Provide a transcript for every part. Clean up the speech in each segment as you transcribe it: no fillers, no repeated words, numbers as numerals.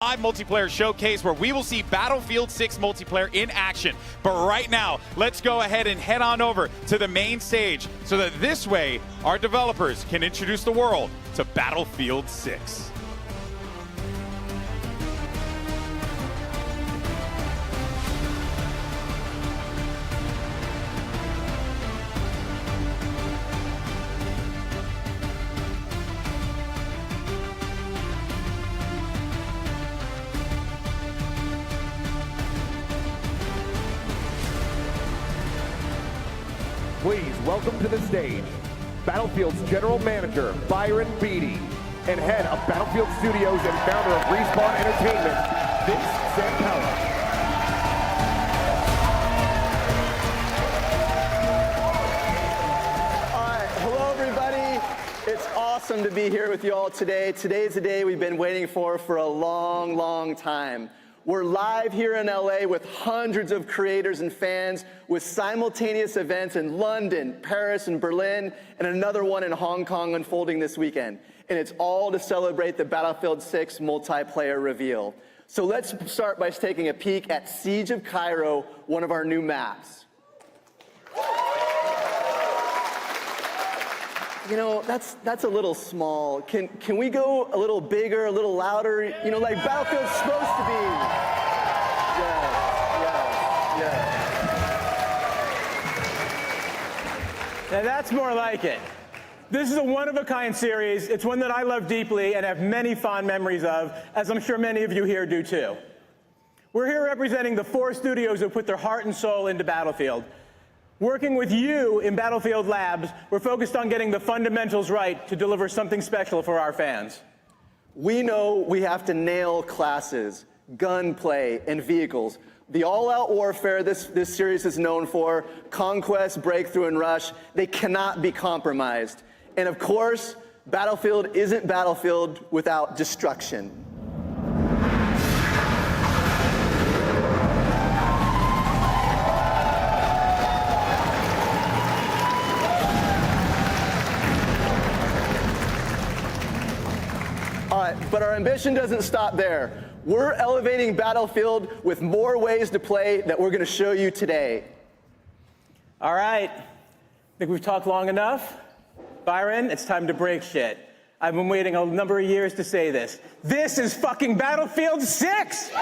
Live multiplayer showcase where we will see Battlefield 6 multiplayer in action. But right now, let's go ahead and head on over to the main stage so that this way our developers can introduce the world to Battlefield 6. Please welcome to the stage Battlefield's General Manager, Byron Beatty, and Head of Battlefield Studios and founder of Respawn Entertainment, Vince Zampella. All right, hello everybody. It's awesome to be here with you all today. Today's a day we've been waiting for a long, long time. We're live here in LA with hundreds of creators and fans with simultaneous events in London, Paris, and Berlin, and another one in Hong Kong unfolding this weekend. And it's all to celebrate the Battlefield 6 multiplayer reveal. So let's start by taking a peek at Siege of Cairo, one of our new maps. You know, that's a little small. Can we go a little bigger, a little louder? You know, like Battlefield's supposed to be. Yes. Now that's more like it. This is a one-of-a-kind series. It's one that I love deeply and have many fond memories of, as I'm sure many of you here do too. We're here representing the 4 studios who put their heart and soul into Battlefield. Working with you in Battlefield Labs, we're focused on getting the fundamentals right to deliver something special for our fans. We know we have to nail classes, gunplay, and vehicles. The all-out warfare this series is known for, conquest, breakthrough, and rush, they cannot be compromised. And of course, Battlefield isn't Battlefield without destruction. But our ambition doesn't stop there. We're elevating Battlefield with more ways to play that we're going to show you today. All right. Think we've talked long enough? Byron, it's time to break shit. I've been waiting a number of years to say this. This is fucking Battlefield 6!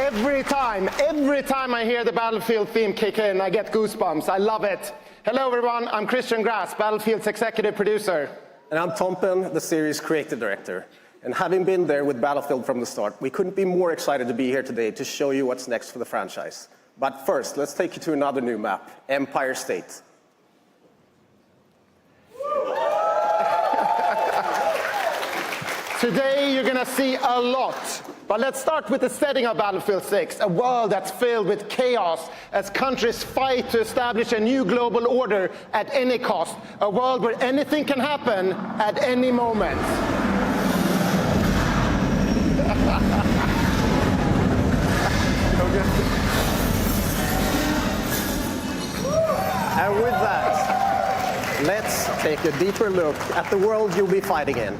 Every time I hear the Battlefield theme kick in, I get goosebumps. I love it. Hello, everyone. I'm Christian Grass, Battlefield's executive producer. And I'm Tom Penn, the series creative director. And having been there with Battlefield from the start, we couldn't be more excited to be here today to show you what's next for the franchise. But first, let's take you to another new map, Empire State. Today, you're gonna see a lot. But let's start with the setting of Battlefield 6, a world that's filled with chaos as countries fight to establish a new global order at any cost, a world where anything can happen at any moment. And with that, let's take a deeper look at the world you'll be fighting in.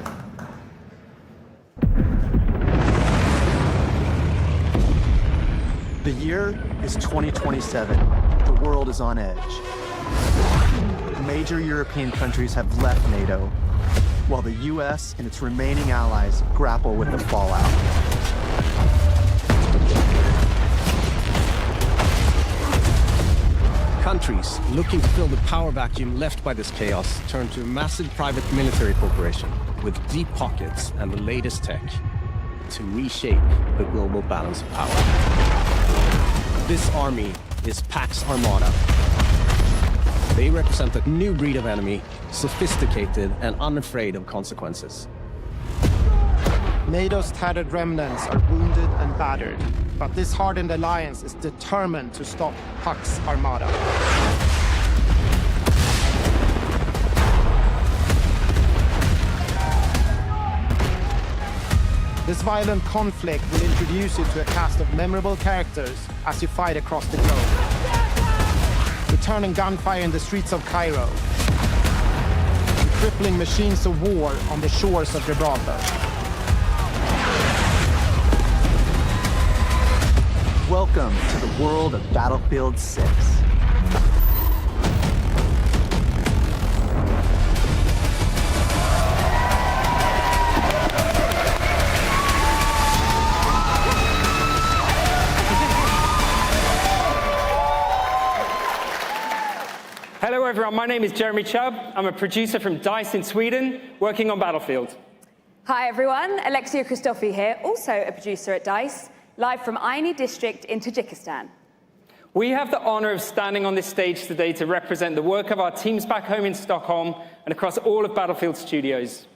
The year is 2027. The world is on edge. Major European countries have left NATO, while the US and its remaining allies grapple with the fallout. Countries looking to fill the power vacuum left by this chaos turn to a massive private military corporation with deep pockets and the latest tech to reshape the global balance of power. This army is Pax Armada. They represent a new breed of enemy, sophisticated and unafraid of consequences. NATO's tattered remnants are wounded and battered, but this hardened alliance is determined to stop Pax Armada. This violent conflict will introduce you to a cast of memorable characters as you fight across the globe. Returning gunfire in the streets of Cairo, and crippling machines of war on the shores of Gibraltar. Welcome to the world of Battlefield 6. Hello everyone, my name is Jeremy Chubb. I'm a producer from DICE in Sweden, working on Battlefield. Hi everyone, Alexia Christofi here, also a producer at DICE, live from Aini district in Tajikistan. We have the honor of standing on this stage today to represent the work of our teams back home in Stockholm and across all of Battlefield Studios.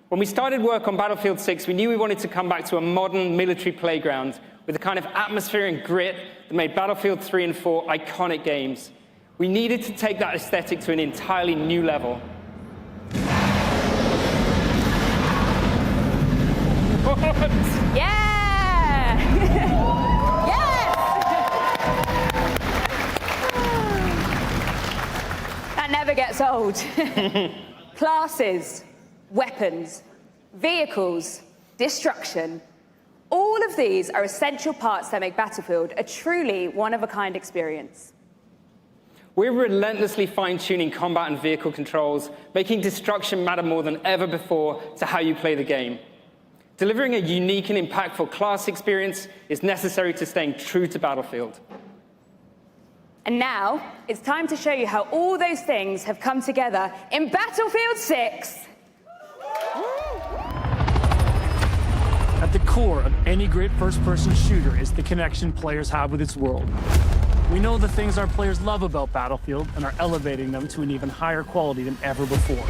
When we started work on Battlefield 6, we knew we wanted to come back to a modern military playground with the kind of atmosphere and grit that made Battlefield 3 and 4 iconic games. We needed to take that aesthetic to an entirely new level. Yeah! Yes! That never gets old. Classes, weapons, vehicles, destruction. All of these are essential parts that make Battlefield a truly one-of-a-kind experience. We're relentlessly fine-tuning combat and vehicle controls, making destruction matter more than ever before to how you play the game. Delivering a unique and impactful class experience is necessary to staying true to Battlefield. And now, it's time to show you how all those things have come together in Battlefield 6. At the core of any great first-person shooter is the connection players have with its world. We know the things our players love about Battlefield and are elevating them to an even higher quality than ever before.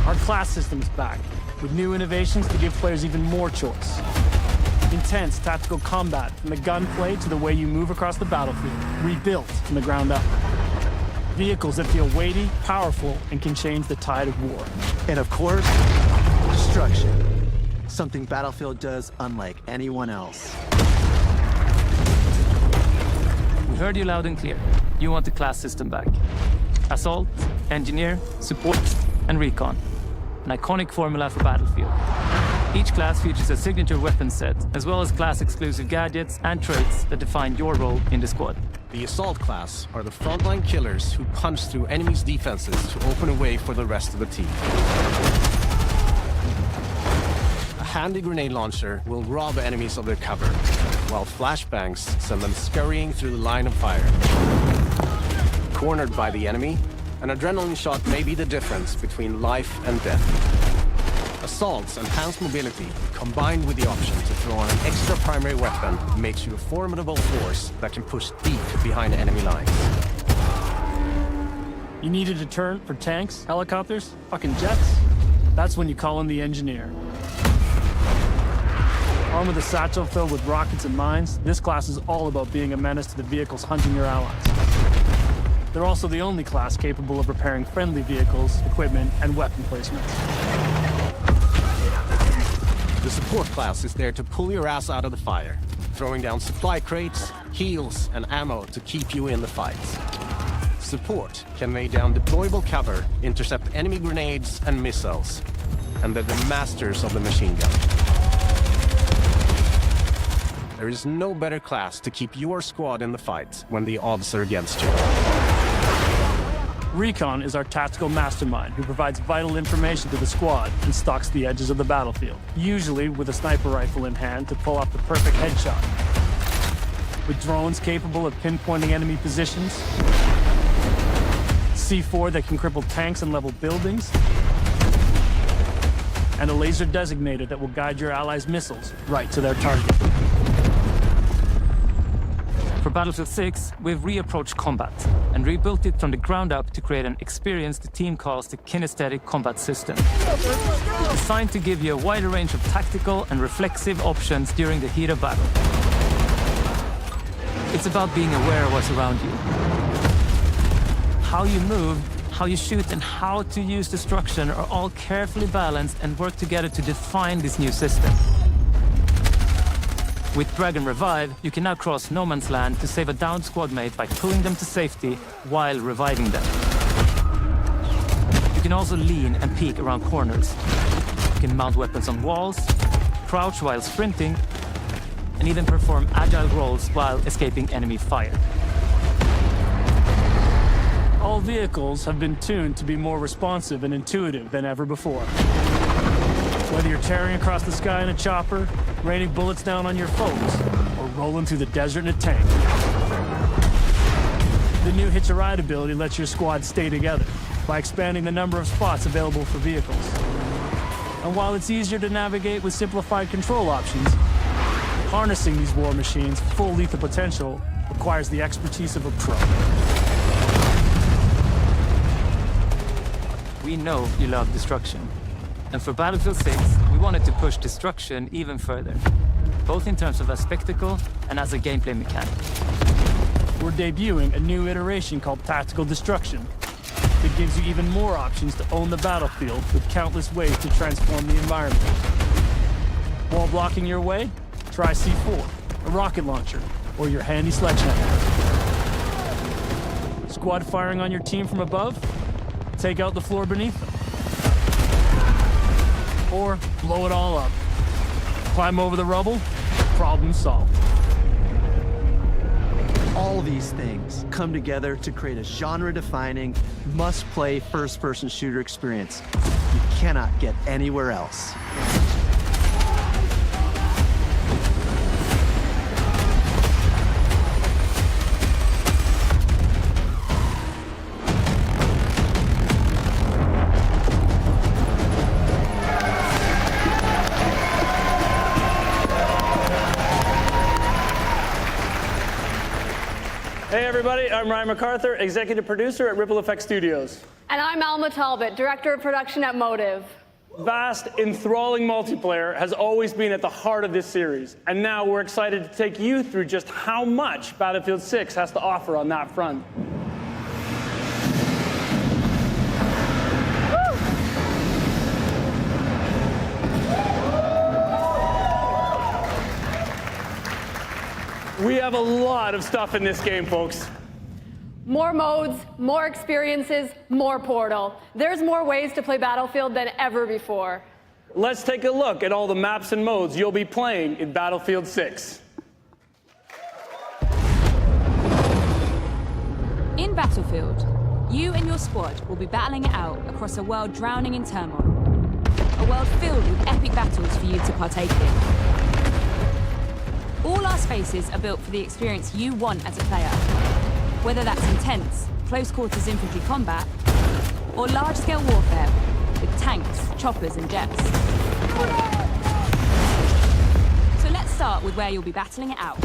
Our class system's back, with new innovations to give players even more choice. Intense tactical combat, from the gunplay to the way you move across the battlefield, rebuilt from the ground up. Vehicles that feel weighty, powerful, and can change the tide of war. And of course, destruction. Something Battlefield does unlike anyone else. We heard you loud and clear. You want the class system back. Assault, Engineer, Support, and Recon. An iconic formula for Battlefield. Each class features a signature weapon set, as well as class-exclusive gadgets and traits that define your role in the squad. The Assault class are the frontline killers who punch through enemies' defenses to open a way for the rest of the team. A handy grenade launcher will rob enemies of their cover, while flashbangs send them scurrying through the line of fire. Cornered by the enemy, an adrenaline shot may be the difference between life and death. Assault's enhanced mobility, combined with the option to throw on an extra primary weapon, makes you a formidable force that can push deep behind enemy lines. You need a deterrent for tanks, helicopters, fucking jets? That's when you call in the engineer. Armed with a satchel filled with rockets and mines, this class is all about being a menace to the vehicles hunting your allies. They're also the only class capable of repairing friendly vehicles, equipment, and weapon placements. The support class is there to pull your ass out of the fire, throwing down supply crates, heals, and ammo to keep you in the fights. Support can lay down deployable cover, intercept enemy grenades and missiles, and they're the masters of the machine gun. There is no better class to keep your squad in the fight when the odds are against you. Recon is our tactical mastermind who provides vital information to the squad and stalks the edges of the battlefield, usually with a sniper rifle in hand to pull off the perfect headshot. With drones capable of pinpointing enemy positions, C4 that can cripple tanks and level buildings, and a laser designator that will guide your allies' missiles right to their target. For Battlefield 6, we've reapproached combat and rebuilt it from the ground up to create an experience the team calls the Kinesthetic Combat System. Designed to give you a wider range of tactical and reflexive options during the heat of battle. It's about being aware of what's around you. How you move, how you shoot, and how to use destruction are all carefully balanced and work together to define this new system. With Dragon Revive, you can now cross no man's land to save a downed squad mate by pulling them to safety while reviving them. You can also lean and peek around corners. You can mount weapons on walls, crouch while sprinting, and even perform agile rolls while escaping enemy fire. All vehicles have been tuned to be more responsive and intuitive than ever before. Whether you're tearing across the sky in a chopper, raining bullets down on your foes, or rolling through the desert in a tank. The new Hitch a Ride ability lets your squad stay together by expanding the number of spots available for vehicles. And while it's easier to navigate with simplified control options, harnessing these war machines' full lethal potential requires the expertise of a pro. We know you love destruction. And for Battlefield 6, we wanted to push destruction even further, both in terms of a spectacle and as a gameplay mechanic. We're debuting a new iteration called Tactical Destruction that gives you even more options to own the battlefield with countless ways to transform the environment. Wall blocking your way? Try C4, a rocket launcher, or your handy sledgehammer. Squad firing on your team from above? Take out the floor beneath them. Or blow it all up. Climb over the rubble, problem solved. All these things come together to create a genre-defining, must-play first-person shooter experience you cannot get anywhere else. Hey everybody, I'm Ryan MacArthur, executive producer at Ripple Effect Studios. And I'm Alma Talbot, director of production at Motive. Vast, enthralling multiplayer has always been at the heart of this series, and now we're excited to take you through just how much Battlefield 6 has to offer on that front. We have a lot of stuff in this game, folks. More modes, more experiences, more Portal. There's more ways to play Battlefield than ever before. Let's take a look at all the maps and modes you'll be playing in Battlefield 6. In Battlefield, you and your squad will be battling it out across a world drowning in turmoil. A world filled with epic battles for you to partake in. All our spaces are built for the experience you want as a player, whether that's intense, close-quarters infantry combat, or large-scale warfare with tanks, choppers, and jets. So let's start with where you'll be battling it out.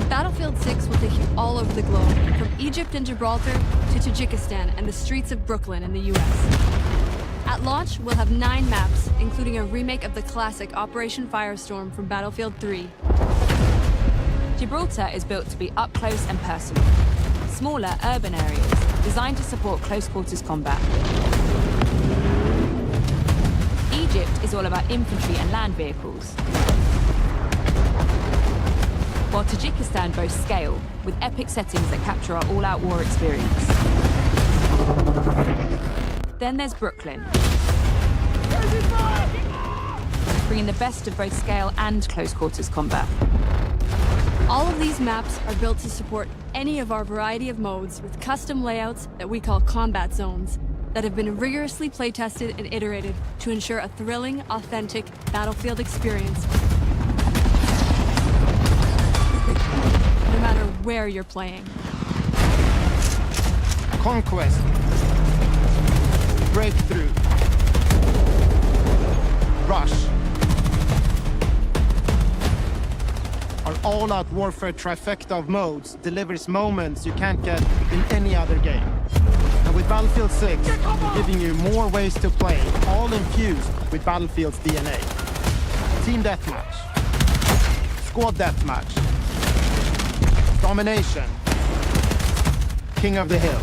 Battlefield 6 will take you all over the globe, from Egypt and Gibraltar to Tajikistan and the streets of Brooklyn in the US. At launch, we'll have 9 maps, including a remake of the classic Operation Firestorm from Battlefield 3. Gibraltar is built to be up close and personal. Smaller, urban areas, designed to support close-quarters combat. Egypt is all about infantry and land vehicles. While Tajikistan boasts scale, with epic settings that capture our all-out war experience. Then there's Brooklyn, bringing the best of both scale and close-quarters combat. All of these maps are built to support any of our variety of modes with custom layouts that we call combat zones that have been rigorously play-tested and iterated to ensure a thrilling, authentic Battlefield experience, no matter where you're playing. Conquest. Breakthrough. Rush. Our all-out warfare trifecta of modes delivers moments you can't get in any other game. And with Battlefield 6, we're giving you more ways to play, all infused with Battlefield's DNA. Team Deathmatch. Squad Deathmatch. Domination. King of the Hill.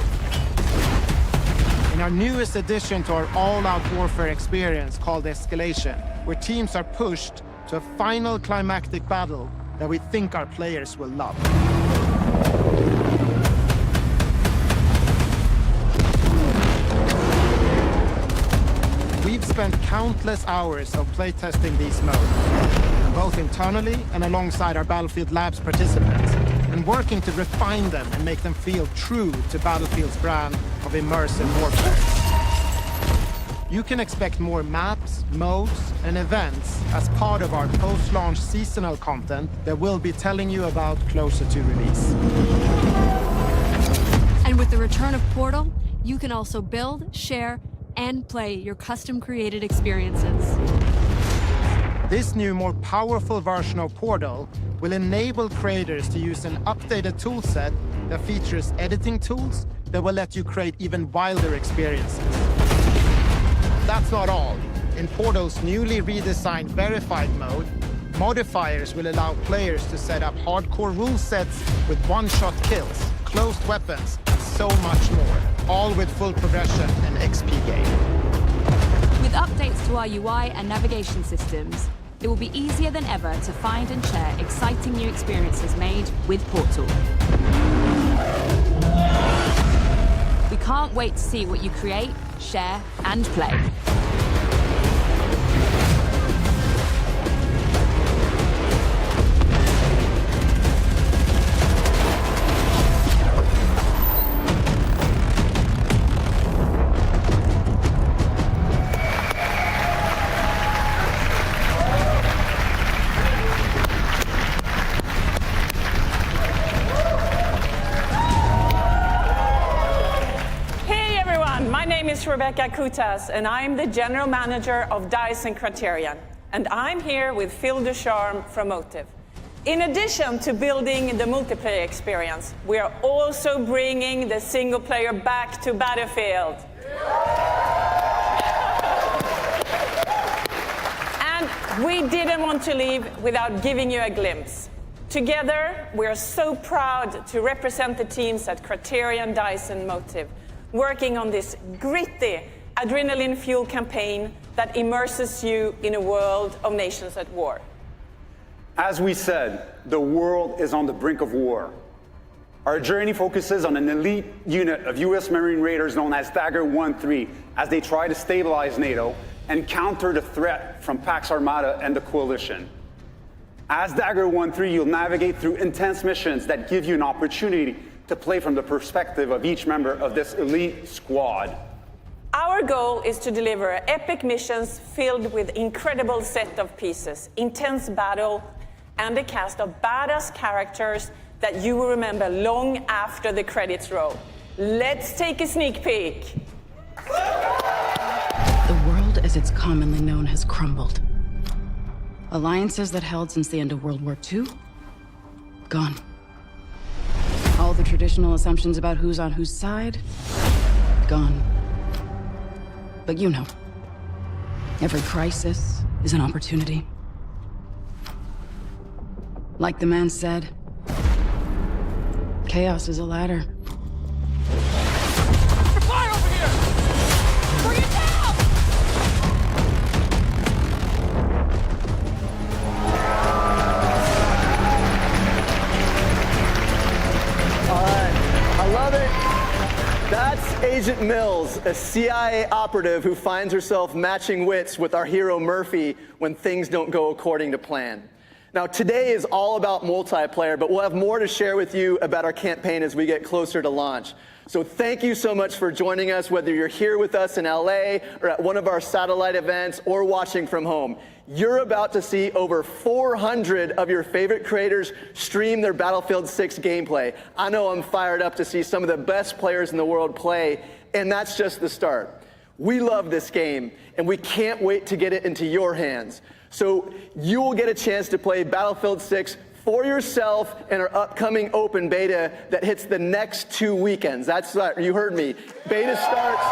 In our newest addition to our all-out warfare experience called Escalation, where teams are pushed to a final climactic battle that we think our players will love. We've spent countless hours of playtesting these modes, both internally and alongside our Battlefield Labs participants, and working to refine them and make them feel true to Battlefield's brand of immersive warfare. You can expect more maps, modes, and events as part of our post-launch seasonal content that we'll be telling you about closer to release. And with the return of Portal, you can also build, share, and play your custom-created experiences. This new, more powerful version of Portal will enable creators to use an updated toolset that features editing tools that will let you create even wilder experiences. That's not all. In Portal's newly redesigned Verified mode, modifiers will allow players to set up hardcore rule sets with one-shot kills, closed weapons, and so much more, all with full progression and XP gain. With updates to our UI and navigation systems, it will be easier than ever to find and share exciting new experiences made with Portal. We can't wait to see what you create, share, and play. Rebecca Kutas, and I'm the General Manager of DICE and Criterion. And I'm here with Phil Ducharme from Motive. In addition to building the multiplayer experience, we are also bringing the single player back to Battlefield. And we didn't want to leave without giving you a glimpse. Together, we are so proud to represent the teams at Criterion, DICE, and Motive, working on this gritty, adrenaline-fueled campaign that immerses you in a world of nations at war. As we said, the world is on the brink of war. Our journey focuses on an elite unit of US Marine Raiders known as Dagger 1-3 as they try to stabilize NATO and counter the threat from Pax Armada and the Coalition. As Dagger 1-3, you'll navigate through intense missions that give you an opportunity to play from the perspective of each member of this elite squad. Our Our goal is to deliver epic missions filled with incredible set of pieces, intense battle, and a cast of badass characters that you will remember long after the credits roll. Let's take a sneak peek. The world as it's commonly known has crumbled. Alliances that held since the end of World War II? Gone. All the traditional assumptions about who's on whose side? Gone. But you know, every crisis is an opportunity. Like the man said, chaos is a ladder. Fire over here! Bring it down! All right, I love it. That's Agent Mills, a CIA operative who finds herself matching wits with our hero Murphy when things don't go according to plan. Now, today is all about multiplayer, but we'll have more to share with you about our campaign as we get closer to launch. So thank you so much for joining us, whether you're here with us in LA or at one of our satellite events or watching from home. You're about to see over 400 of your favorite creators stream their Battlefield 6 gameplay. I know I'm fired up to see some of the best players in the world play, and that's just the start. We love this game, and we can't wait to get it into your hands. So you will get a chance to play Battlefield 6 for yourself in our upcoming open beta that hits the next 2 weekends. That's right, you heard me. Beta starts.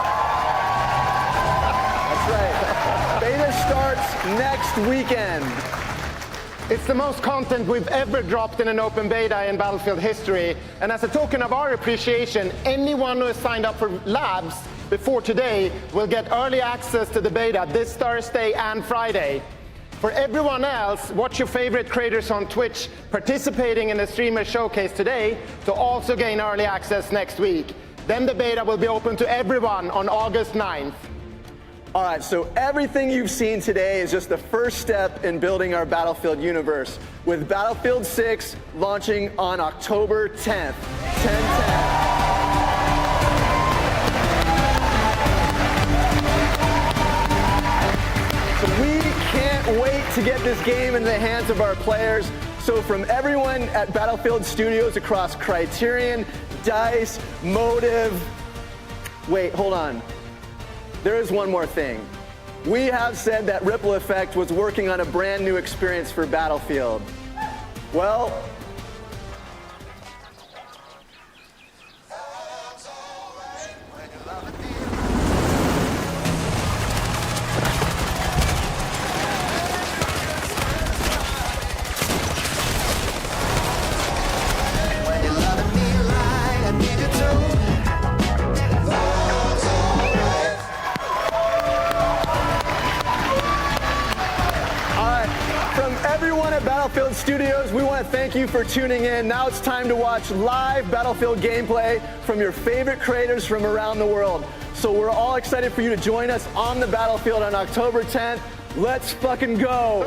That's right. Beta starts next weekend. It's the most content we've ever dropped in an open beta in Battlefield history. And as a token of our appreciation, anyone who has signed up for labs before today will get early access to the beta this Thursday and Friday. For everyone else, watch your favorite creators on Twitch participating in the streamer showcase today to also gain early access next week. Then the beta will be open to everyone on August 9th. All right, so everything you've seen today is just the first step in building our Battlefield universe, with Battlefield 6 launching on October 10th. 10/10. We can't wait to get this game in the hands of our players. So from everyone at Battlefield Studios across Criterion, DICE, Motive, wait, hold on. There is one more thing. We have said that Ripple Effect was working on a brand new experience for Battlefield. Well, Battlefield Studios, we want to thank you for tuning in. Now it's time to watch live Battlefield gameplay from your favorite creators from around the world. So we're all excited for you to join us on the Battlefield on October 10th. Let's fucking go.